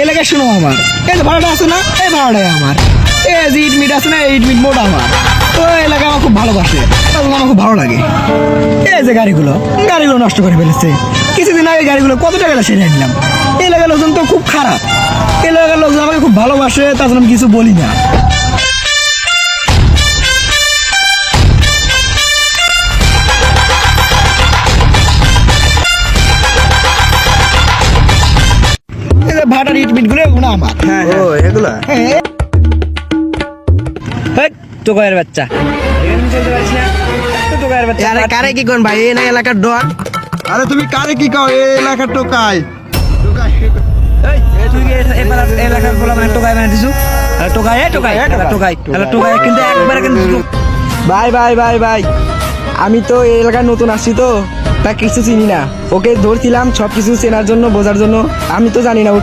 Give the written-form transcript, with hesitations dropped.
এলাকায় শোনো আমার, এই যে ভাড়াটা আছে না, এই ভাড়াটাই আমার। এই যে ইট মিট আছে না, এই ইট মিট মোটা আমার। তো এলাকা আমার খুব ভালোবাসে, তার জন্য আমার খুব ভালো লাগে। এই যে গাড়িগুলো নষ্ট করে ফেলেছে। কিছুদিন আগে গাড়িগুলো কত টাকা সেরে নিলাম। এলাকার লোকজন তো খুব খারাপ, এলাকার লোকজন আমাকে খুব ভালোবাসে, তার জন্য আমি কিছু বলি না। ভাটার ইট মিট গুলো এগুলো আমার। ও এগুলা হ্যাঁ, টোকাইয়ের বাচ্চা টোকাইয়ের বাচ্চা। আরে কারে কি কোন ভাই, এই না এলাকার ডন। আরে তুমি কারে কি কও, এই এলাকার টোকাই। তুই কি এলাকার বলা মানে টোকাই মানে দিছু? টোকাই টোকাই টোকাই টোকাই কিন্তু একবারে কিন্তু ভাই ভাই ভাই ভাই, আমি তো এই এলাকার নতুন আসছি তো, তা কিছু চিনি না। ওকে ধরছিলাম সব কিছু চেনার জন্য, বোঝার জন্য। আমি তো জানি না ও